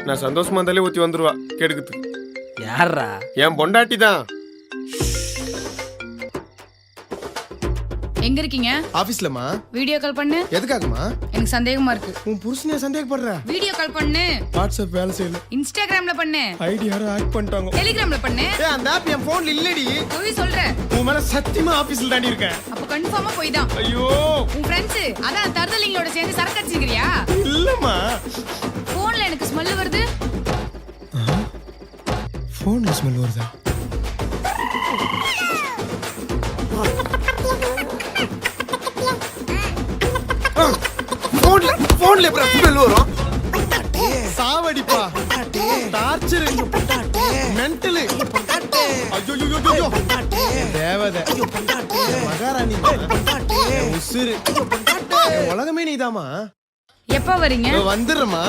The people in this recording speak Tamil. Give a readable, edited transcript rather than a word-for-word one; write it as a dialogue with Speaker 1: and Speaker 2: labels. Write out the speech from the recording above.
Speaker 1: நான் சந்தோஷமா இருந்தாலே ஊத்தி வந்துருவா கெடுக்குது.
Speaker 2: யாரா?
Speaker 1: என் பொண்டாட்டி தான்.
Speaker 3: எங்க இருக்கீங்க?
Speaker 4: ஆபீஸ்லமா.
Speaker 3: வீடியோ கால் பண்ணு.
Speaker 4: எதுக்காகமா?
Speaker 3: எனக்கு சந்தேகமா இருக்கு.
Speaker 4: உன் புருஷனே சந்தேகப்படுற?
Speaker 3: வீடியோ கால் பண்ணு.
Speaker 4: வாட்ஸ்அப் வேலை செய்யல.
Speaker 3: இன்ஸ்டாகிராம்ல பண்ணு.
Speaker 4: ஐடி யாரோ ஹேக் பண்ணிட்டாங்க.
Speaker 3: டெலிகிராம்ல பண்ணு.
Speaker 4: ஏய் அந்த ஆப் என் போன்ல இல்லடி.
Speaker 3: போய் சொல்ற.
Speaker 4: உன் மேல சத்தியமா ஆபீஸ்ல தாண்டி இருக்கேன்.
Speaker 3: அப்ப கன்ஃபார்மா போய் தான்.
Speaker 4: ஐயோ.
Speaker 3: உன் ஃப்ரெண்ட்ஸ் அதான் தர்தலிங்களோட சேர்ந்து சரக்கு அடிச்சிக்கிறியா?
Speaker 4: இல்லம்மா.
Speaker 3: போன்ல எனக்கு ஸ்மெல் வருது.
Speaker 4: போன்ல ஸ்மெல் வருதா? போன்ல எப்பற ஸ்மெல் வரும்? சாவடிப்பா. டார்ச்சர். மென்டல். ஐயோ. தேவதை. மகாராணி. உசுரு. உலகமே நீதாமா.
Speaker 3: எப்ப வரீங்க?
Speaker 4: வந்துடுறமா.